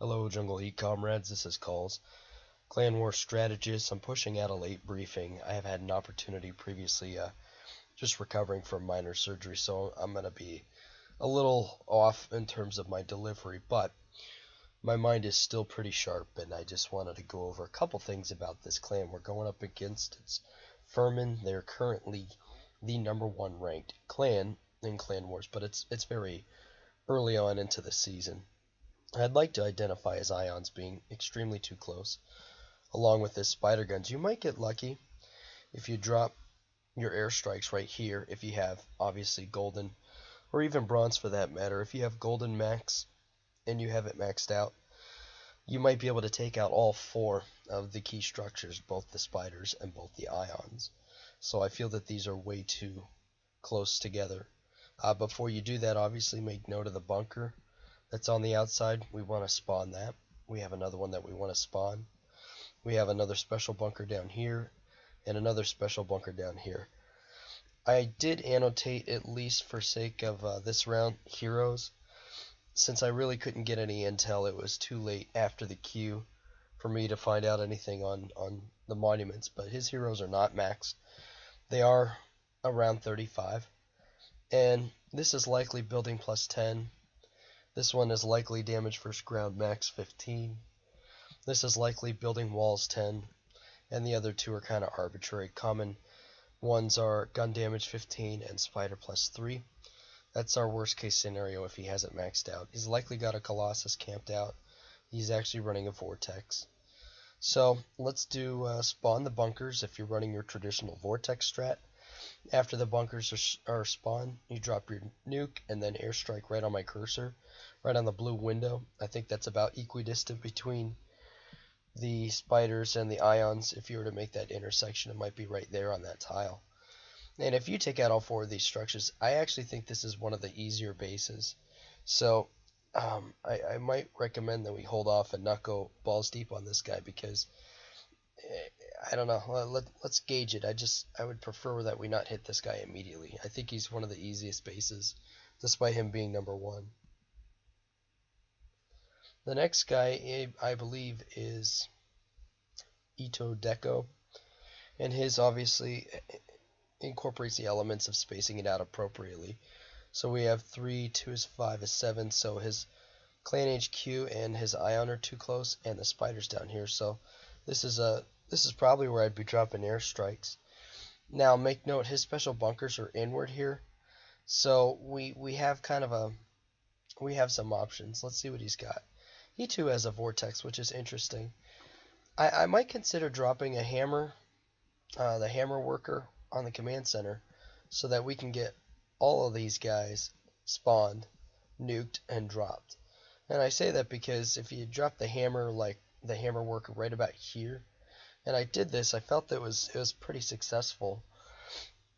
Hello, Jungle Heat comrades. This is Calls, Clan War Strategist. I'm pushing out a late briefing. I have had an opportunity previously, just recovering from minor surgery, so I'm going to be a little off in terms of my delivery, but my mind is still pretty sharp, and I just wanted to go over a couple things about this clan we're going up against. It's Ferman. They're currently the #1 ranked clan in Clan Wars, but it's very early on into the season. I'd like to identify as ions being extremely too close. Along with this spider guns, you might get lucky if you drop your airstrikes right here, if you have obviously golden, or even bronze for that matter. If you have golden max and you have it maxed out, you might be able to take out all 4 of the key structures, both the spiders and both the ions. So I feel that these are way too close together. Before you do that, obviously make note of the bunker that's on the outside. We want to spawn that. We have another one that we want to spawn. We have another special bunker down here and another special bunker down here. I did annotate, at least for sake of this round, heroes. Since I really couldn't get any intel, it was too late after the queue for me to find out anything on the monuments, but his heroes are not maxed. They are around 35, and this is likely building plus 10. This one is likely damage first ground max 15. This is likely building walls 10. And the other 2 are kind of arbitrary. Common ones are gun damage 15 and spider plus 3. That's our worst case scenario if he hasn't maxed out. He's likely got a Colossus camped out. He's actually running a Vortex. So let's do spawn the bunkers if you're running your traditional Vortex strat. After the bunkers are spawned, you drop your nuke and then airstrike right on my cursor, right on the blue window. I think that's about equidistant between the spiders and the ions. If you were to make that intersection, it might be right there on that tile. And if you take out all 4 of these structures, I actually think this is one of the easier bases. So I might recommend that we hold off and not go balls deep on this guy, because I don't know. Let's gauge it. I would prefer that we not hit this guy immediately. I think he's one of the easiest bases, despite him being #1. The next guy, I believe, is Ito Deco, and his obviously incorporates the elements of spacing it out appropriately. So we have 3, 2 is 5 is 7, so his clan HQ and his ion are too close, and the spider's down here. So this is probably where I'd be dropping airstrikes. Now make note, his special bunkers are inward here, so we have some options. Let's see what he's got. He too has a Vortex, which is interesting. I might consider dropping a hammer, the hammer worker on the command center, so that we can get all of these guys spawned, nuked, and dropped. And I say that because if you drop the hammer, like the hammer worker right about here, and I did this, I felt that it was pretty successful.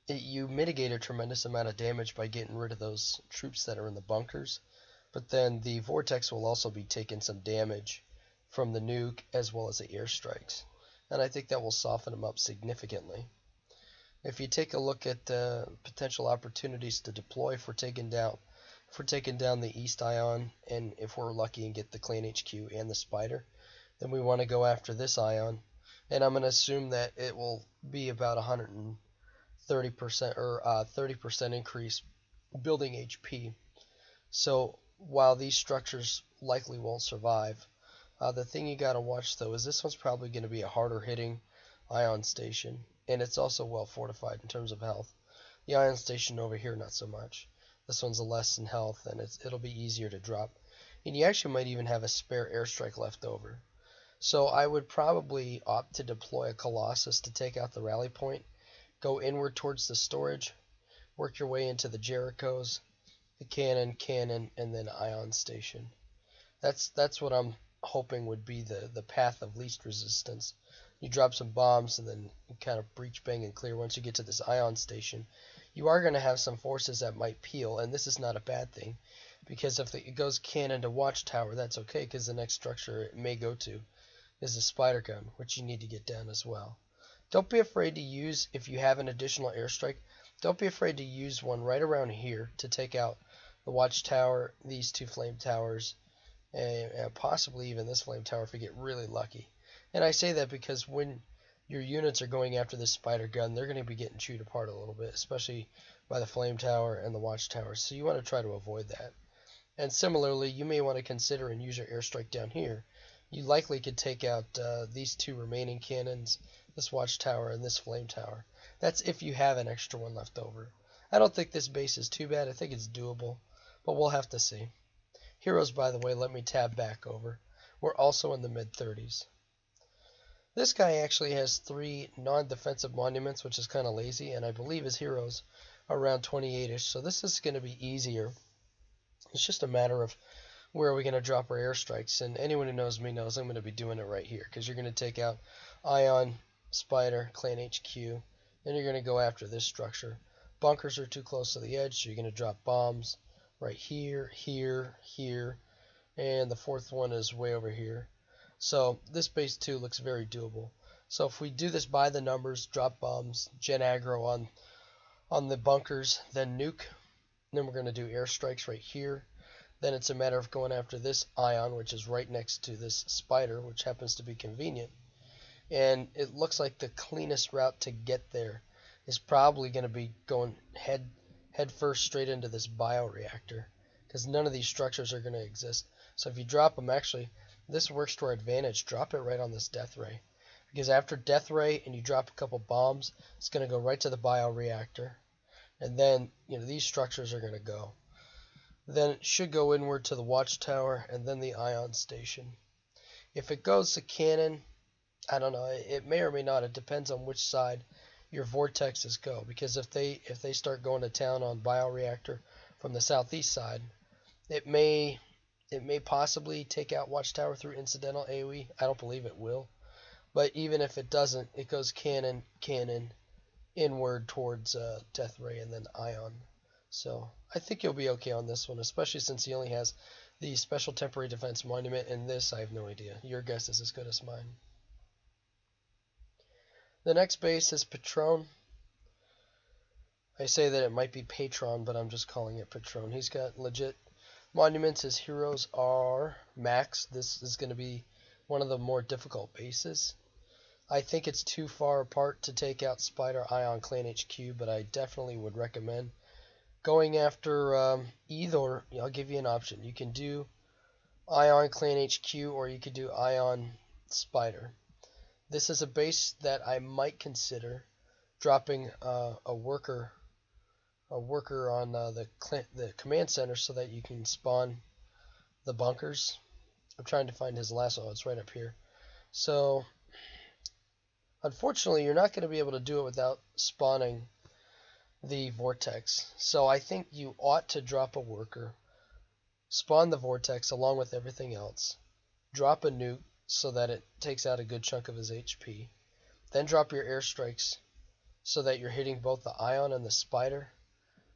You mitigate a tremendous amount of damage by getting rid of those troops that are in the bunkers, but then the Vortex will also be taking some damage from the nuke as well as the airstrikes, and I think that will soften them up significantly. If you take a look at potential opportunities to deploy, if we're taking down the East Ion, and if we're lucky and get the Clan HQ and the Spider, then we want to go after this Ion, and I'm going to assume that it will be about 130% or 30% increase building HP. So while these structures likely won't survive, the thing you got to watch though is this one's probably going to be a harder hitting ion station, and it's also well fortified in terms of health. The ion station over here, not so much. This one's less in health, and it'll be easier to drop, and you actually might even have a spare airstrike left over. So I would probably opt to deploy a Colossus to take out the rally point, go inward towards the storage, work your way into the Jerichos, the cannon, and then ion station. That's what I'm hoping would be the path of least resistance. You drop some bombs and then you kind of breach, bang, and clear. Once you get to this ion station, you are going to have some forces that might peel, and this is not a bad thing, because if it goes cannon to watchtower, that's okay, because the next structure it may go to is a spider gun, which you need to get down as well. Don't be afraid to use, if you have an additional airstrike, don't be afraid to use one right around here to take out the watchtower, these 2 flame towers, and possibly even this flame tower if we get really lucky. And I say that because when your units are going after this spider gun, they're going to be getting chewed apart a little bit, especially by the flame tower and the watchtower. So you want to try to avoid that. And similarly, you may want to consider and use your airstrike down here. You likely could take out these two remaining cannons, this watchtower and this flame tower. That's if you have an extra one left over. I don't think this base is too bad. I think it's doable, but we'll have to see. Heroes, by the way, let me tab back over. We're also in the mid-30s. This guy actually has 3 non-defensive monuments, which is kind of lazy, and I believe his heroes are around 28-ish, so this is going to be easier. It's just a matter of where are we going to drop our airstrikes, and anyone who knows me knows I'm going to be doing it right here, because you're going to take out Ion, Spider, Clan HQ, then you're going to go after this structure. Bunkers are too close to the edge, so you're going to drop bombs right here, here, here, and the 4th one is way over here. So this base 2 looks very doable. So if we do this by the numbers, drop bombs, gen aggro on the bunkers, then nuke, then we're going to do airstrikes right here. Then it's a matter of going after this Ion, which is right next to this Spider, which happens to be convenient. And it looks like the cleanest route to get there is probably going to be going head first straight into this bioreactor, because none of these structures are going to exist. So if you drop them, actually, this works to our advantage. Drop it right on this death ray, because after death ray and you drop a couple bombs, it's going to go right to the bioreactor, and then these structures are going to go. Then it should go inward to the watchtower and then the ion station. If it goes to cannon, I don't know. It may or may not. It depends on which side your vortexes go, because if they start going to town on bioreactor from the southeast side, it may possibly take out watchtower through incidental AoE. I don't believe it will, but even if it doesn't, it goes cannon inward towards death ray and then ion. So I think you'll be okay on this one, especially since he only has the special temporary defense monument, and this I have no idea. Your guess is as good as mine. The next base is Patron. I say that it might be Patron, but I'm just calling it Patron. He's got legit monuments. His heroes are max. This is going to be one of the more difficult bases. I think it's too far apart to take out Spider, Ion, Clan HQ, but I definitely would recommend going after either. I'll give you an option. You can do Ion, Clan HQ, or you could do Ion, Spider. This is a base that I might consider dropping a worker on the command center so that you can spawn the bunkers. I'm trying to find his lasso. It's right up here. So unfortunately, you're not going to be able to do it without spawning the vortex. So I think you ought to drop a worker, spawn the vortex along with everything else, drop a nuke so that it takes out a good chunk of his HP, then drop your airstrikes so that you're hitting both the Ion and the Spider,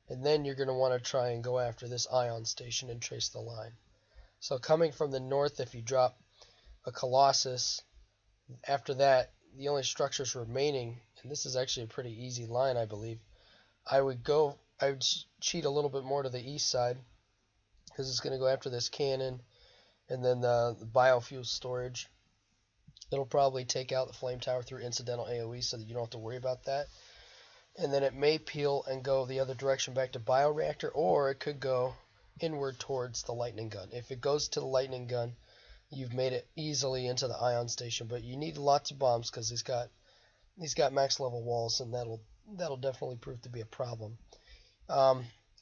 and then you're going to want to try and go after this Ion station and trace the line. So coming from the north, if you drop a Colossus, after that, the only structures remaining, and this is actually a pretty easy line, I believe, I would cheat a little bit more to the east side, because it's going to go after this cannon, and then the biofuel storage. It'll probably take out the flame tower through incidental AoE so that you don't have to worry about that. And then it may peel and go the other direction back to bioreactor, or it could go inward towards the lightning gun. If it goes to the lightning gun, you've made it easily into the ion station, but you need lots of bombs because he's got max level walls, and that'll definitely prove to be a problem.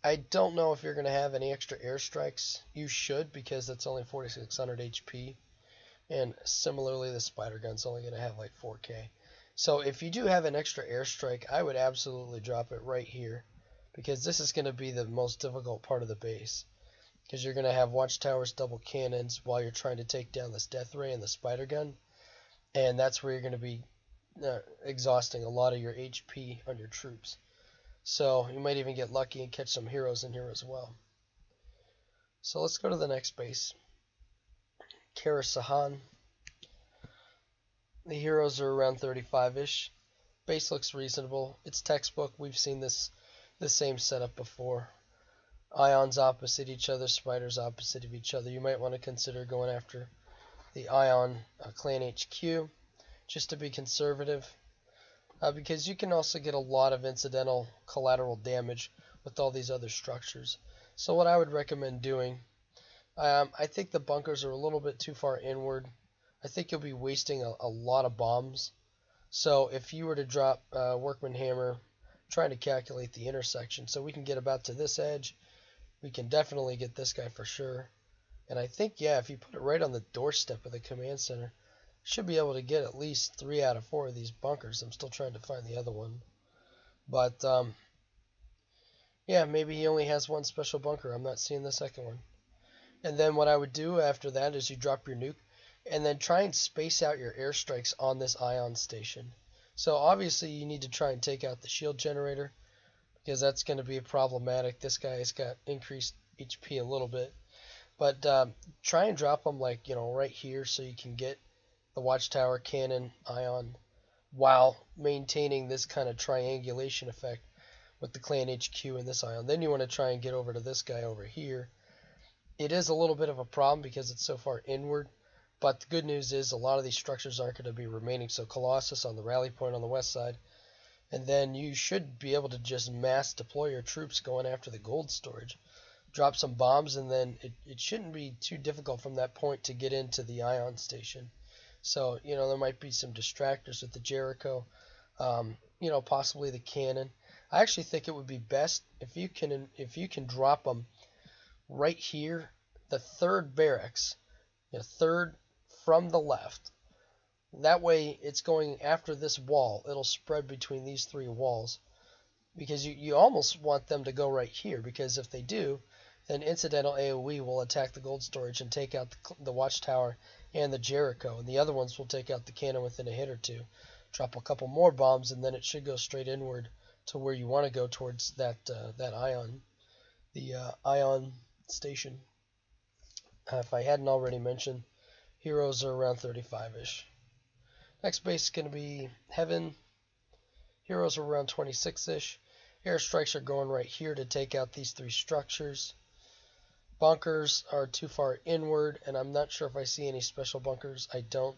I don't know if you're going to have any extra airstrikes. You should, because it's only 4600 HP. And similarly, the spider gun's only going to have like 4k. So if you do have an extra airstrike, I would absolutely drop it right here, because this is going to be the most difficult part of the base. Because you're going to have watchtowers, double cannons, while you're trying to take down this death ray and the spider gun. And that's where you're going to be exhausting a lot of your HP on your troops. So you might even get lucky and catch some heroes in here as well. So let's go to the next base. Karasahan. The heroes are around 35-ish. Base looks reasonable. It's textbook. We've seen the same setup before. ions opposite each other, spiders opposite of each other. You might want to consider going after the ion clan HQ just to be conservative, because you can also get a lot of incidental collateral damage with all these other structures. So what I would recommend doing, I think the bunkers are a little bit too far inward. I think you'll be wasting a lot of bombs. So if you were to drop Workman Hammer, trying to calculate the intersection, so we can get about to this edge, we can definitely get this guy for sure. And I think, yeah, if you put it right on the doorstep of the command center, should be able to get at least 3 out of 4 of these bunkers. I'm still trying to find the other one. But, yeah, maybe he only has one special bunker. I'm not seeing the second one. And then what I would do after that is you drop your nuke, and then try and space out your airstrikes on this ion station. So obviously you need to try and take out the shield generator, because that's going to be problematic. This guy's got increased HP a little bit. But try and drop them like, right here so you can get the watchtower, cannon, ion, while maintaining this kind of triangulation effect with the clan HQ and this ion. Then you want to try and get over to this guy over here. It is a little bit of a problem because it's so far inward, but the good news is a lot of these structures aren't going to be remaining. So Colossus on the rally point on the west side, and then you should be able to just mass deploy your troops going after the gold storage. Drop some bombs, and then it shouldn't be too difficult from that point to get into the ion station. So, there might be some distractors with the Jericho, possibly the cannon. I actually think it would be best if you can drop them right here, the third barracks, third from the left. That way it's going after this wall. It'll spread between these 3 walls, because you almost want them to go right here, because if they do, then incidental AoE will attack the gold storage and take out the watchtower and the Jericho, and the other ones will take out the cannon within a hit or two. Drop a couple more bombs, and then it should go straight inward to where you want to go, towards that ion, the ion station. If I hadn't already mentioned, heroes are around 35-ish. Next base is going to be Heaven. Heroes are around 26-ish. Airstrikes are going right here to take out these 3 structures. Bunkers are too far inward, and I'm not sure if I see any special bunkers. I don't.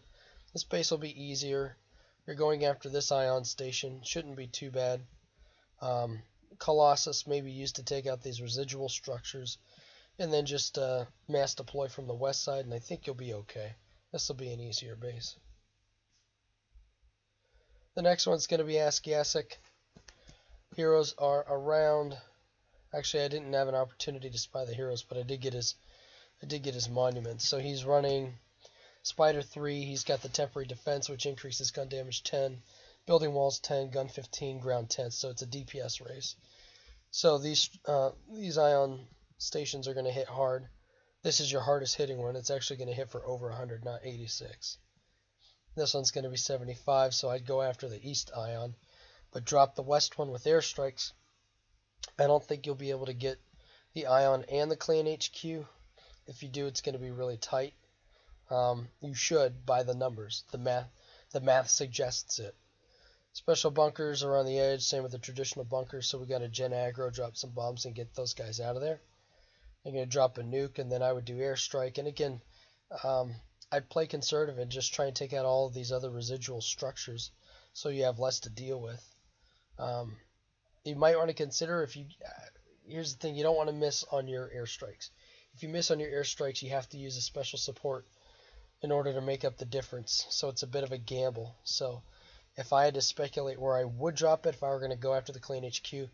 This base will be easier. You're going after this ion station. Shouldn't be too bad. Colossus may be used to take out these residual structures, and then just mass deploy from the west side, and I think you'll be okay. This will be an easier base. The next one's going to be Askiasik. Heroes are around. Actually, I didn't have an opportunity to spy the heroes, but I did get his monuments. So he's running Spider 3. He's got the temporary defense, which increases gun damage 10, building walls 10, gun 15, ground 10. So it's a DPS race. So these ion stations are going to hit hard. This is your hardest hitting one. It's actually going to hit for over 100, not 86. This one's going to be 75, so I'd go after the east ion, but drop the west one with airstrikes. I don't think you'll be able to get the ion and the clan HQ. If you do, it's going to be really tight. You should, by the numbers. The math suggests it. Special bunkers are on the edge, same with the traditional bunkers, so we got a gen aggro, drop some bombs and get those guys out of there. I'm going to drop a nuke, and then I would do airstrike. And again, I'd play conservative and just try and take out all of these other residual structures so you have less to deal with. You might want to consider, here's the thing, you don't want to miss on your airstrikes. If you miss on your airstrikes, you have to use a special support in order to make up the difference. So it's a bit of a gamble. So if I had to speculate where I would drop it, if I were going to go after the clan HQ,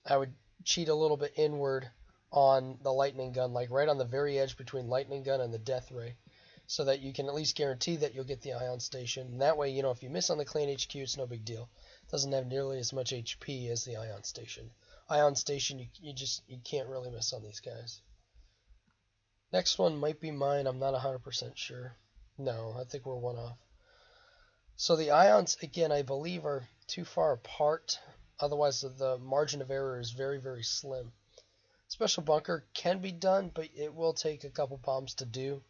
I would cheat a little bit inward on the lightning gun, like right on the very edge between lightning gun and the death ray, so that you can at least guarantee that you'll get the ion station. And that way, if you miss on the clan HQ, it's no big deal. It doesn't have nearly as much HP as the ion station. Ion station, you can't really miss on these guys. Next one might be mine. I'm not 100% sure. No, I think we're one off. So the ions, again, I believe are too far apart. Otherwise, the margin of error is very, very slim. Special bunker can be done, but it will take a couple bombs to do.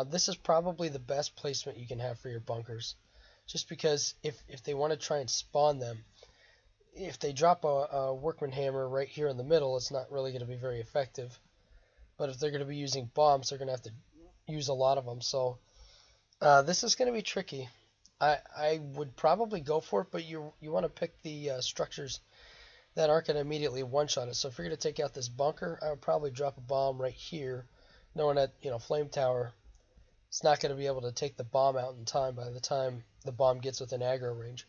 This is probably the best placement you can have for your bunkers. Just because if they want to try and spawn them, if they drop a workman hammer right here in the middle, it's not really going to be very effective. But if they're going to be using bombs, they're going to have to use a lot of them. So this is going to be tricky. I would probably go for it, but you want to pick the structures that aren't going to immediately one-shot it. So if you're going to take out this bunker, I would probably drop a bomb right here, knowing that, Flame Tower, it's not going to be able to take the bomb out in time by the time the bomb gets within aggro range.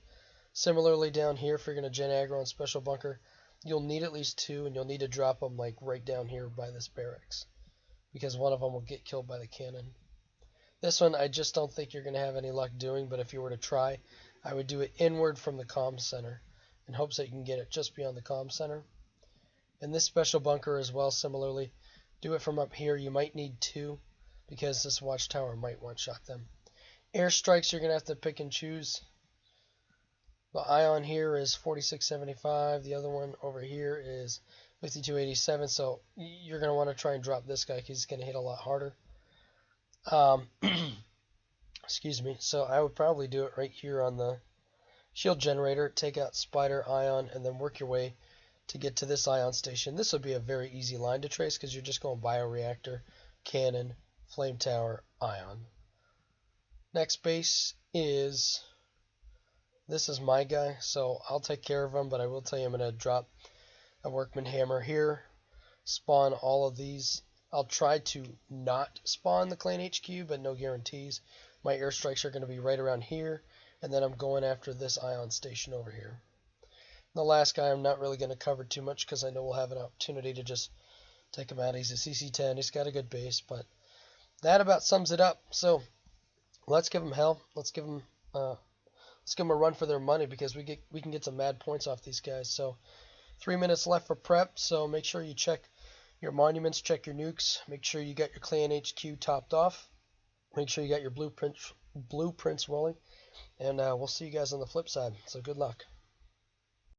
Similarly, down here, if you're going to gen aggro on Special Bunker, you'll need at least 2, and you'll need to drop them like right down here by this barracks, because one of them will get killed by the cannon. This one, I just don't think you're going to have any luck doing, but if you were to try, I would do it inward from the comm center in hopes that you can get it just beyond the comm center. And this Special Bunker as well, similarly, do it from up here. You might need 2 because this watchtower might one-shot them. Airstrikes, you're going to have to pick and choose. The ion here is 4675. The other one over here is 5287. So you're going to want to try and drop this guy because he's going to hit a lot harder. Excuse me. So I would probably do it right here on the shield generator. Take out Spider, Ion, and then work your way to get to this ion station. This would be a very easy line to trace because you're just going bioreactor, cannon, flame tower, ion. Next base is, this is my guy, so I'll take care of him, but I will tell you I'm going to drop a workman hammer here, spawn all of these. I'll try to not spawn the clan HQ, but no guarantees. My airstrikes are going to be right around here, and then I'm going after this ion station over here. The last guy I'm not really going to cover too much because I know we'll have an opportunity to just take him out. He's a CC-10. He's got a good base, but that about sums it up. So let's give him hell. Let's give him a run for their money because we can get some mad points off these guys. So 3 minutes left for prep. So make sure you check your monuments, check your nukes. Make sure you got your clan HQ topped off. Make sure you got your blueprints rolling. And we'll see you guys on the flip side. So good luck.